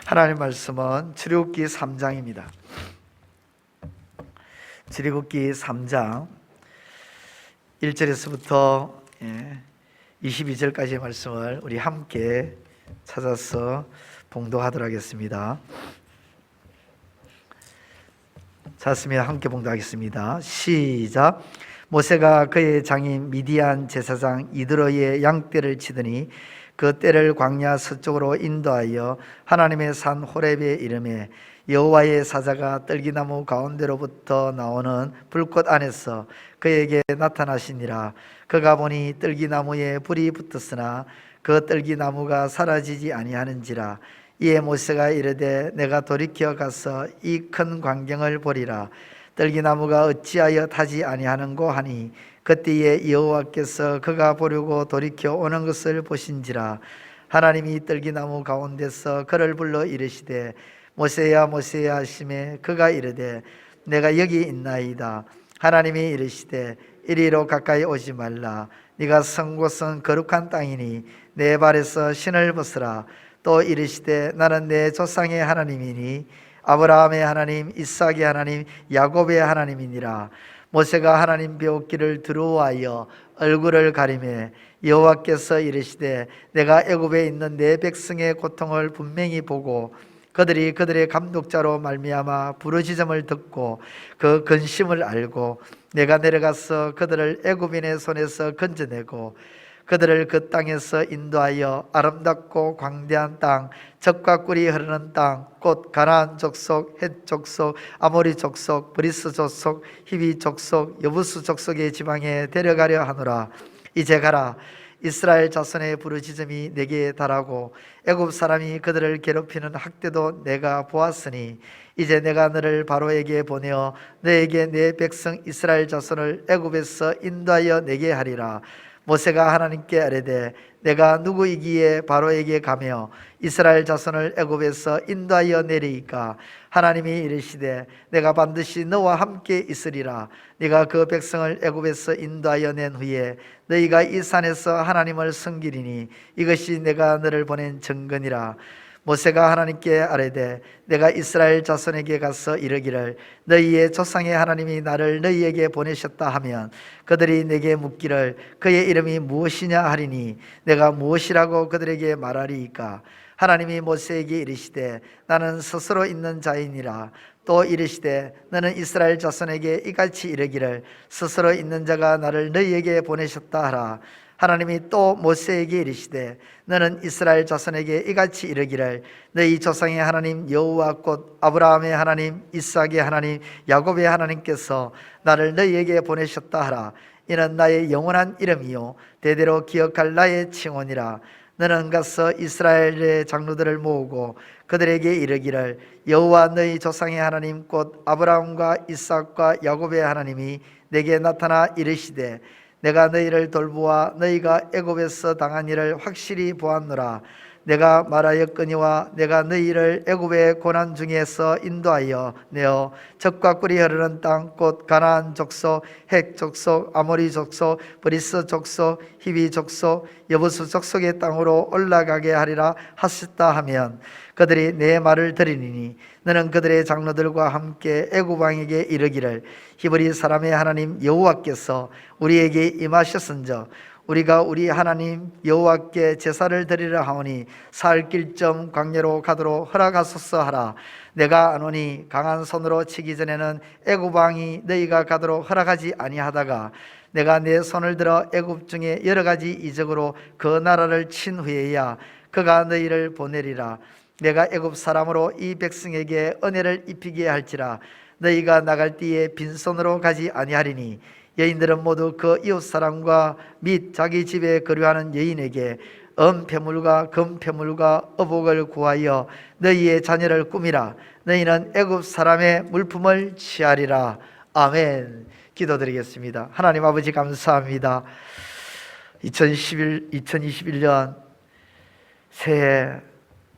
하나님 말씀은 출애굽기 3장입니다. 출애굽기 3장 1절에서부터 22절까지의 말씀을 우리 함께 찾아서 봉독하도록 하겠습니다. 찾았으면 함께 봉독하겠습니다. 시작. 모세가 그의 장인 미디안 제사장 이드로의 양떼를 치더니 그 떼를 광야 서쪽으로 인도하여 하나님의 산 호렙에 이르매 여호와의 사자가 떨기나무 가운데로부터 나오는 불꽃 안에서 그에게 나타나시니라. 그가 보니 떨기나무에 불이 붙었으나 그 떨기나무가 사라지지 아니하는지라. 이에 모세가 이르되 내가 돌이켜 가서 이 큰 광경을 보리라. 떨기나무가 어찌하여 타지 아니하는고 하니 그때에 여호와께서 그가 보려고 돌이켜 오는 것을 보신지라. 하나님이 떨기나무 가운데서 그를 불러 이르시되 모세야 모세야 하시매 그가 이르되 내가 여기 있나이다. 하나님이 이르시되 이리로 가까이 오지 말라. 네가 선 곳은 거룩한 땅이니 내 발에서 신을 벗으라. 또 이르시되 나는 내 조상의 하나님이니 아브라함의 하나님, 이삭의 하나님, 야곱의 하나님이니라. 모세가 하나님 배웠기를 두려워하여 얼굴을 가리매 여호와께서 이르시되 내가 애굽에 있는 내 백성의 고통을 분명히 보고 그들이 그들의 감독자로 말미암아 부르짖음을 듣고 그 근심을 알고 내가 내려가서 그들을 애굽인의 손에서 건져내고 그들을 그 땅에서 인도하여 아름답고 광대한 땅, 젖과 꿀이 흐르는 땅, 곧 가나안 족속, 헷 족속, 아모리 족속, 브리스 족속, 히비 족속, 여부스 족속의 지방에 데려가려 하노라. 이제 가라. 이스라엘 자손의 부르짖음이 내게 달하고 애굽 사람이 그들을 괴롭히는 학대도 내가 보았으니 이제 내가 너를 바로에게 보내어 너에게 내 백성 이스라엘 자손을 애굽에서 인도하여 내게 하리라. 모세가 하나님께 아뢰되 내가 누구이기에 바로에게 가며 이스라엘 자손을 애굽에서 인도하여 내리이까. 하나님이 이르시되 내가 반드시 너와 함께 있으리라. 네가 그 백성을 애굽에서 인도하여 낸 후에 너희가 이 산에서 하나님을 섬기리니 이것이 내가 너를 보낸 증거니라. 모세가 하나님께 아뢰되 내가 이스라엘 자손에게 가서 이르기를 너희의 조상의 하나님이 나를 너희에게 보내셨다 하면 그들이 내게 묻기를 그의 이름이 무엇이냐 하리니 내가 무엇이라고 그들에게 말하리이까. 하나님이 모세에게 이르시되 나는 스스로 있는 자이니라. 또 이르시되 너는 이스라엘 자손에게 이같이 이르기를 스스로 있는 자가 나를 너희에게 보내셨다 하라. 하나님이 또 모세에게 이르시되 너는 이스라엘 자손에게 이같이 이르기를 너희 조상의 하나님 여호와 곧 아브라함의 하나님, 이삭의 하나님, 야곱의 하나님께서 나를 너희에게 보내셨다 하라. 이는 나의 영원한 이름이요 대대로 기억할 나의 칭호니라. 너는 가서 이스라엘의 장로들을 모으고 그들에게 이르기를 여호와 너희 조상의 하나님 곧 아브라함과 이삭과 야곱의 하나님이 내게 나타나 이르시되 내가 너희를 돌보아 너희가 애굽에서 당한 일을 확실히 보았노라. 내가 말하였거니와 내가 너희를 애굽의 고난 중에서 인도하여 내어 젖과 꿀이 흐르는 땅 곧 가나안 족속, 헷 족속, 아모리 족속, 브리스 족속, 히비 족속, 여부스 족속의 땅으로 올라가게 하리라 하셨다 하면 그들이 내 말을 들으리니 너는 그들의 장로들과 함께 애굽 왕에게 이르기를 히브리 사람의 하나님 여호와께서 우리에게 임하셨은즉 우리가 우리 하나님 여호와께 제사를 드리려 하오니 살 길점 광야로 가도록 허락하소서 하라. 내가 아노니 강한 손으로 치기 전에는 애굽 왕이 너희가 가도록 허락하지 아니하다가 내가 내 손을 들어 애굽 중에 여러 가지 이적으로 그 나라를 친 후에야 그가 너희를 보내리라. 내가 애굽 사람으로 이 백성에게 은혜를 입히게 할지라. 너희가 나갈 때에 빈손으로 가지 아니하리니 여인들은 모두 그 이웃사람과 및 자기 집에 거류하는 여인에게 은폐물과 금폐물과 어복을 구하여 너희의 자녀를 꾸미라. 너희는 애굽 사람의 물품을 취하리라. 아멘. 기도드리겠습니다. 하나님 아버지 감사합니다. 2021년 새해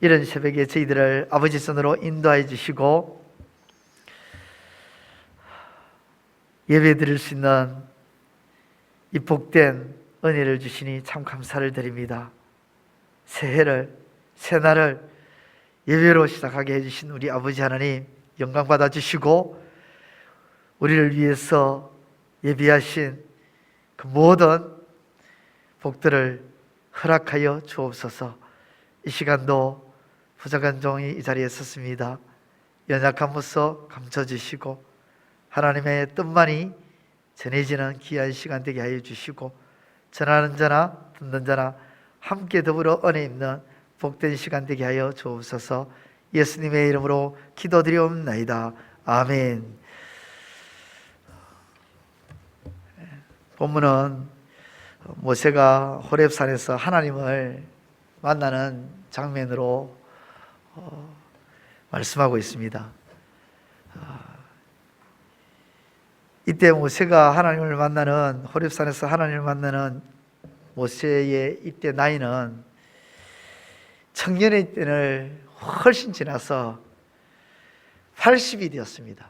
이런 새벽에 저희들을 아버지 손으로 인도해 주시고 예배 드릴 수 있는 이 복된 은혜를 주시니 참 감사를 드립니다. 새해를 새날을 예배로 시작하게 해주신 우리 아버지 하나님 영광 받아주시고, 우리를 위해서 예비하신 그 모든 복들을 허락하여 주옵소서. 이 시간도 부족한 종이 이 자리에 섰습니다. 연약한 모습 감춰주시고 하나님의 뜻만이 전해지는 귀한 시간 되게 하여 주시고, 전하는 자나 듣는 자나 함께 더불어 은혜 입는 복된 시간 되게 하여 주옵소서. 예수님의 이름으로 기도드리옵나이다. 아멘. 본문은 모세가 호렙산에서 하나님을 만나는 장면으로 말씀하고 있습니다. 이때 모세가 하나님을 만나는, 호렙산에서 하나님을 만나는 모세의 이때 나이는 청년의 때를 훨씬 지나서 80이 되었습니다.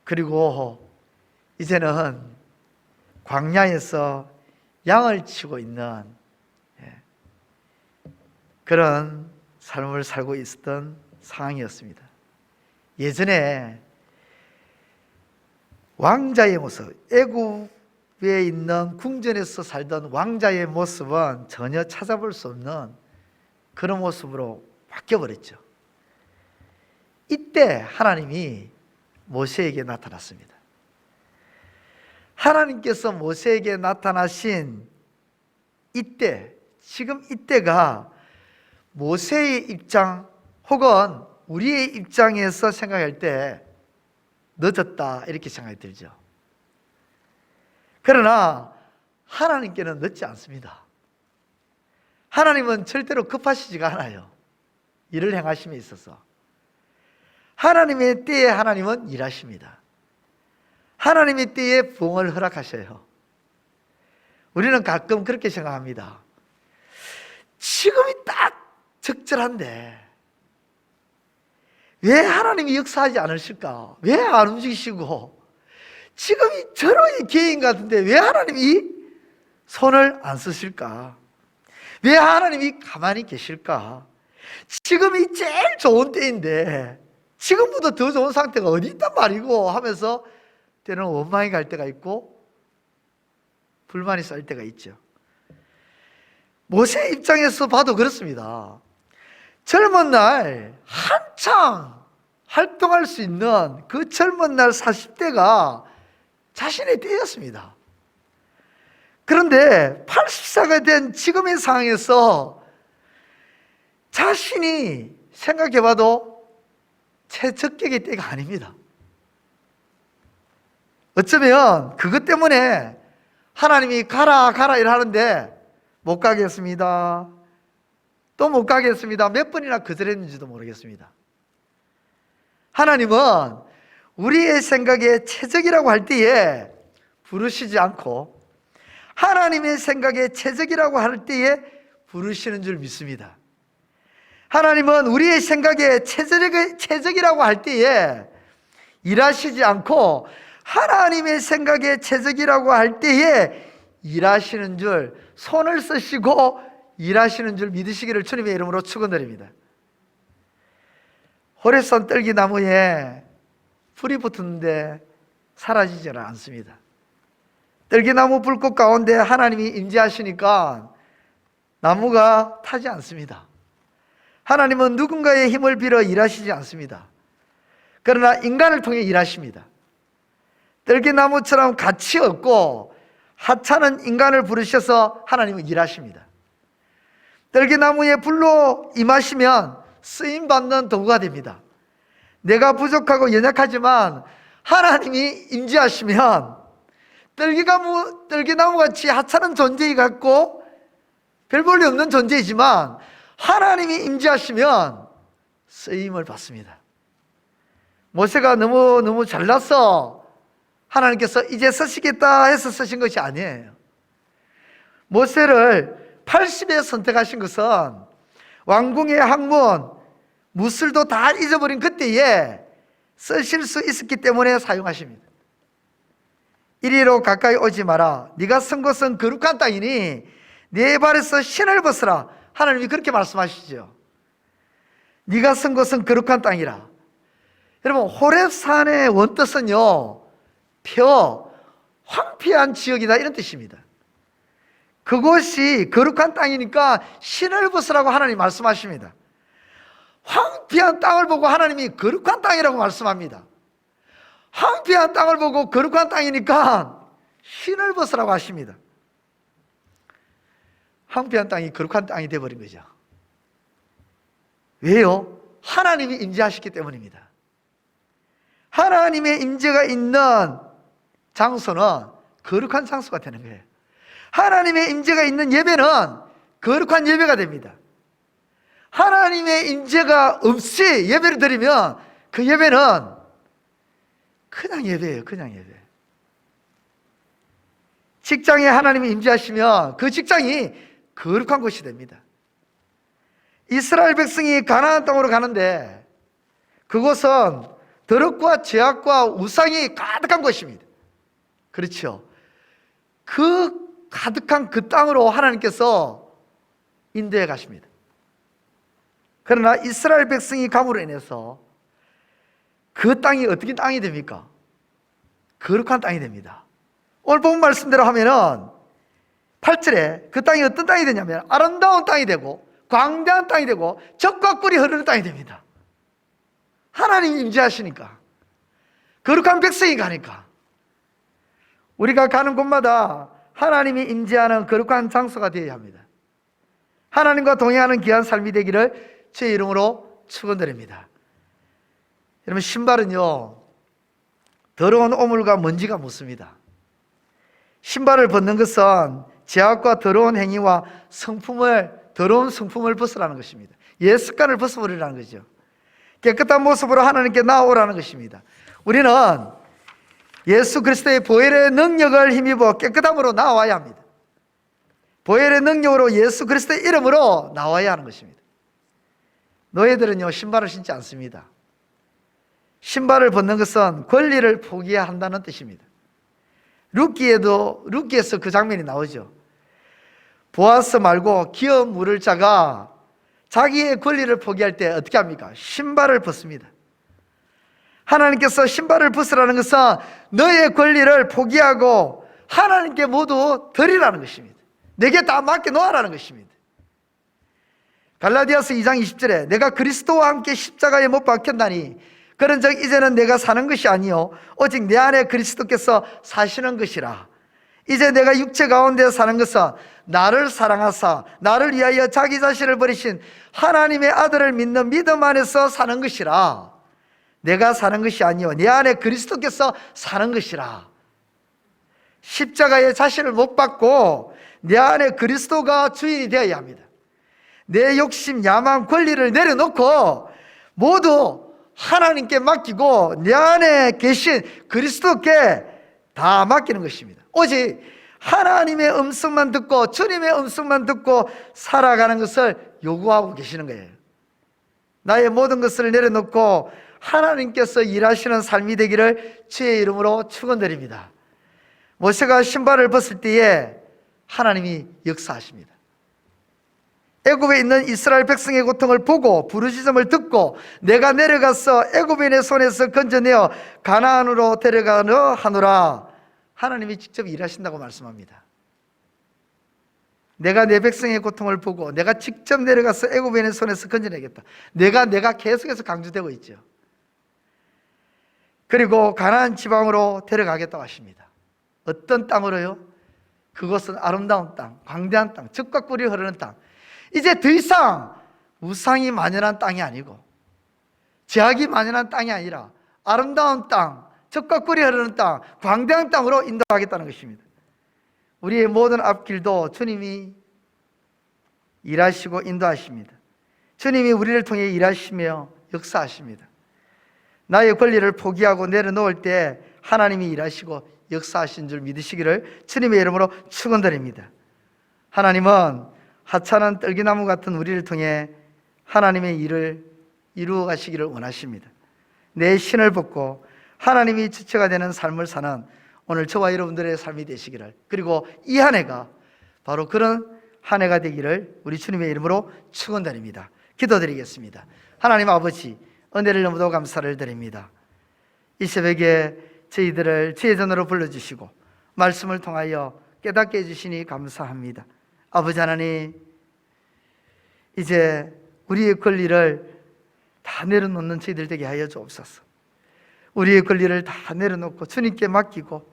그리고 이제는 광야에서 양을 치고 있는 그런 삶을 살고 있었던 상황이었습니다. 예전에 왕자의 모습, 애굽에 있는 궁전에서 살던 왕자의 모습은 전혀 찾아볼 수 없는 그런 모습으로 바뀌어버렸죠. 이때 하나님이 모세에게 나타났습니다. 하나님께서 모세에게 나타나신 이때, 지금 이때가 모세의 입장 혹은 우리의 입장에서 생각할 때 늦었다 이렇게 생각이 들죠. 그러나 하나님께는 늦지 않습니다. 하나님은 절대로 급하시지가 않아요. 일을 행하심에 있어서 하나님의 때에 하나님은 일하십니다. 하나님의 때에 부흥을 허락하셔요. 우리는 가끔 그렇게 생각합니다. 지금이 딱 적절한데 왜 하나님이 역사하지 않으실까? 왜 안 움직이시고, 지금이 절호의 기회인 것 같은데 왜 하나님이 손을 안 쓰실까? 왜 하나님이 가만히 계실까? 지금이 제일 좋은 때인데 지금보다 더 좋은 상태가 어디 있단 말이고 하면서 때는 원망이 갈 때가 있고 불만이 쌓일 때가 있죠. 모세 입장에서 봐도 그렇습니다. 젊은 날 한창 활동할 수 있는 그 젊은 날 40대가 자신의 때였습니다. 그런데 80세가 된 지금의 상황에서 자신이 생각해봐도 최적격의 때가 아닙니다. 어쩌면 그것 때문에 하나님이 가라 가라 이러는데 못 가겠습니다, 또 못 가겠습니다, 몇 번이나 거절했는지도 모르겠습니다. 하나님은 우리의 생각에 최적이라고 할 때에 부르시지 않고 하나님의 생각에 최적이라고 할 때에 부르시는 줄 믿습니다. 하나님은 우리의 생각에 최적이라고 할 때에 일하시지 않고 하나님의 생각에 최적이라고 할 때에 일하시는 줄, 손을 쓰시고 일하시는 줄 믿으시기를 주님의 이름으로 축원드립니다. 호렙산 떨기나무에 불이 붙었는데 사라지지는 않습니다. 떨기나무 불꽃 가운데 하나님이 임재하시니까 나무가 타지 않습니다. 하나님은 누군가의 힘을 빌어 일하시지 않습니다. 그러나 인간을 통해 일하십니다. 떨기나무처럼 가치 없고 하찮은 인간을 부르셔서 하나님은 일하십니다. 떨기나무에 불로 임하시면 쓰임받는 도구가 됩니다. 내가 부족하고 연약하지만 하나님이 임재하시면 떨기나무같이 하찮은 존재이 같고 별 볼일 없는 존재이지만 하나님이 임재하시면 쓰임을 받습니다. 모세가 너무 잘나서 하나님께서 이제 쓰시겠다 해서 쓰신 것이 아니에요. 모세를 80에 선택하신 것은 왕궁의 학문, 무술도 다 잊어버린 그때에 쓰실 수 있었기 때문에 사용하십니다. 이리로 가까이 오지 마라. 네가 선 곳은 거룩한 땅이니 네 발에서 신을 벗으라. 하나님이 그렇게 말씀하시죠. 네가 선 곳은 거룩한 땅이라. 여러분, 호렙산의 원뜻은요, 황폐한 지역이다, 이런 뜻입니다. 그곳이 거룩한 땅이니까 신을 벗으라고 하나님 말씀하십니다. 황폐한 땅을 보고 하나님이 거룩한 땅이라고 말씀합니다. 황폐한 땅을 보고 거룩한 땅이니까 신을 벗으라고 하십니다. 황폐한 땅이 거룩한 땅이 되어버린 거죠. 왜요? 하나님이 임재하셨기 때문입니다. 하나님의 임재가 있는 장소는 거룩한 장소가 되는 거예요. 하나님의 임재가 있는 예배는 거룩한 예배가 됩니다. 하나님의 임재가 없이 예배를 드리면 그 예배는 그냥 예배예요. 그냥 예배. 직장에 하나님이 임재하시면 그 직장이 거룩한 곳이 됩니다. 이스라엘 백성이 가나안 땅으로 가는데 그곳은 더럽과 죄악과 우상이 가득한 곳입니다. 그렇죠. 그 가득한 그 땅으로 하나님께서 인도해 가십니다. 그러나 이스라엘 백성이 감으로 인해서 그 땅이 어떻게 땅이 됩니까? 거룩한 땅이 됩니다. 오늘 본 말씀대로 하면은 8절에 그 땅이 어떤 땅이 되냐면 아름다운 땅이 되고 광대한 땅이 되고 젖과 꿀이 흐르는 땅이 됩니다. 하나님이 임재하시니까, 거룩한 백성이 가니까. 우리가 가는 곳마다 하나님이 임재하는 거룩한 장소가 되어야 합니다. 하나님과 동행하는 귀한 삶이 되기를 제 이름으로 축원드립니다. 여러분, 신발은요, 더러운 오물과 먼지가 묻습니다. 신발을 벗는 것은 죄악과 더러운 행위와 더러운 성품을 벗으라는 것입니다. 옛 습관을 벗어버리라는 거죠. 깨끗한 모습으로 하나님께 나아오라는 것입니다. 우리는 예수 그리스도의 보혈의 능력을 힘입어 깨끗함으로 나와야 합니다. 보혈의 능력으로 예수 그리스도의 이름으로 나와야 하는 것입니다. 노예들은요, 신발을 신지 않습니다. 신발을 벗는 것은 권리를 포기한다는 뜻입니다. 룻기에서 그 장면이 나오죠. 보아스 말고 기업 물을 자가 자기의 권리를 포기할 때 어떻게 합니까? 신발을 벗습니다. 하나님께서 신발을 벗으라는 것은 너의 권리를 포기하고 하나님께 모두 드리라는 것입니다. 내게 다 맡겨놓으라는 것입니다. 갈라디아서 2장 20절에 내가 그리스도와 함께 십자가에 못 박혔나니 그런즉 이제는 내가 사는 것이 아니요 오직 내 안에 그리스도께서 사시는 것이라. 이제 내가 육체 가운데 사는 것은 나를 사랑하사 나를 위하여 자기 자신을 버리신 하나님의 아들을 믿는 믿음 안에서 사는 것이라. 내가 사는 것이 아니요 내 안에 그리스도께서 사는 것이라. 십자가에 자신을 못 박고 내 안에 그리스도가 주인이 되어야 합니다. 내 욕심, 야망, 권리를 내려놓고 모두 하나님께 맡기고 내 안에 계신 그리스도께 다 맡기는 것입니다. 오직 하나님의 음성만 듣고 주님의 음성만 듣고 살아가는 것을 요구하고 계시는 거예요. 나의 모든 것을 내려놓고 하나님께서 일하시는 삶이 되기를 주의 이름으로 축원드립니다. 모세가 신발을 벗을 때에 하나님이 역사하십니다. 애굽에 있는 이스라엘 백성의 고통을 보고 부르짖음을 듣고 내가 내려가서 애굽인의 손에서 건져내어 가나안으로 데려가려 하노라. 하나님이 직접 일하신다고 말씀합니다. 내가 내 백성의 고통을 보고 내가 직접 내려가서 애굽인의 손에서 건져내겠다. 내가 계속해서 강조되고 있죠. 그리고 가나안 지방으로 데려가겠다고 하십니다. 어떤 땅으로요? 그것은 아름다운 땅, 광대한 땅, 젖과 꿀이 흐르는 땅. 이제 더 이상 우상이 만연한 땅이 아니고 죄악이 만연한 땅이 아니라 아름다운 땅, 젖과 꿀이 흐르는 땅, 광대한 땅으로 인도하겠다는 것입니다. 우리의 모든 앞길도 주님이 일하시고 인도하십니다. 주님이 우리를 통해 일하시며 역사하십니다. 나의 권리를 포기하고 내려놓을 때 하나님이 일하시고 역사하신 줄 믿으시기를 주님의 이름으로 축원드립니다. 하나님은 하찮은 떨기나무 같은 우리를 통해 하나님의 일을 이루어 가시기를 원하십니다. 내 신을 벗고 하나님이 주체가 되는 삶을 사는 오늘 저와 여러분들의 삶이 되시기를, 그리고 이 한 해가 바로 그런 한 해가 되기를 우리 주님의 이름으로 축원드립니다. 기도드리겠습니다. 하나님 아버지, 은혜를 너무도 감사를 드립니다. 이 새벽에 저희들을 주의 전으로 불러주시고 말씀을 통하여 깨닫게 해주시니 감사합니다. 아버지 하나님, 이제 우리의 권리를 다 내려놓는 저희들 되게 하여 주옵소서. 우리의 권리를 다 내려놓고 주님께 맡기고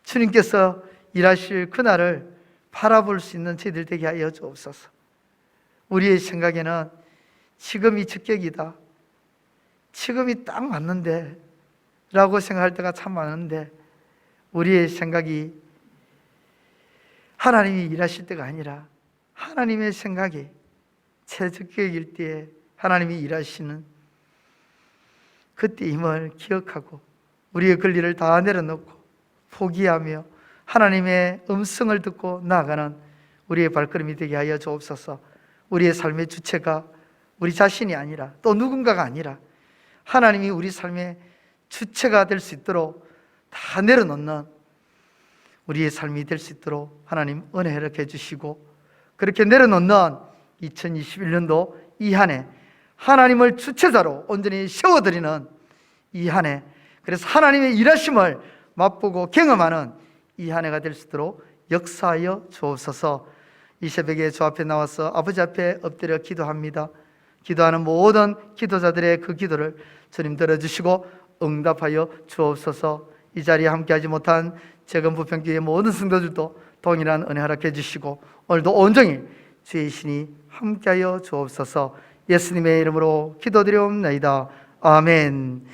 주님께서 일하실 그날을 바라볼 수 있는 저희들 되게 하여 주옵소서. 우리의 생각에는 지금이 적격이다, 지금이 딱 맞는데 라고 생각할 때가 참 많은데, 우리의 생각이 하나님이 일하실 때가 아니라 하나님의 생각이 최적격일 때에 하나님이 일하시는 그때임을 기억하고 우리의 권리를 다 내려놓고 포기하며 하나님의 음성을 듣고 나아가는 우리의 발걸음이 되게 하여 주옵소서. 우리의 삶의 주체가 우리 자신이 아니라 또 누군가가 아니라 하나님이 우리 삶의 주체가 될 수 있도록 다 내려놓는 우리의 삶이 될 수 있도록 하나님 은혜 허락해 주시고, 그렇게 내려놓는 2021년도 이 한 해 하나님을 주체자로 온전히 세워드리는 이 한 해, 그래서 하나님의 일하심을 맛보고 경험하는 이 한 해가 될 수 있도록 역사하여 주옵소서. 이 새벽에 주 앞에 나와서 아버지 앞에 엎드려 기도합니다. 기도하는 모든 기도자들의 그 기도를 주님 들어주시고 응답하여 주옵소서. 이 자리에 함께하지 못한 재건 부평교회 모든 성도들도 동일한 은혜 허락해 주시고 오늘도 온종일 주의 신이 함께하여 주옵소서. 예수님의 이름으로 기도드리옵나이다. 아멘.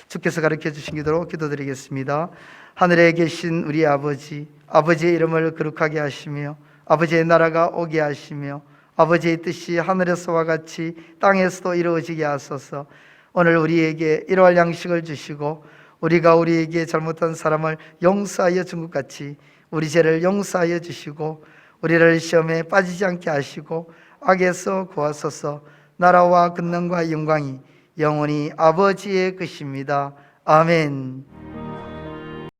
주께서 가르쳐 주신 기도로 기도드리겠습니다. 하늘에 계신 우리 아버지, 아버지의 이름을 거룩하게 하시며 아버지의 나라가 오게 하시며 아버지의 뜻이 하늘에서와 같이 땅에서도 이루어지게 하소서. 오늘 우리에게 일용할 양식을 주시고 우리가 우리에게 잘못한 사람을 용서하여 준 것 같이 우리 죄를 용서하여 주시고 우리를 시험에 빠지지 않게 하시고 악에서 구하소서. 나라와 권능과 영광이 영원히 아버지의 것입니다. 아멘.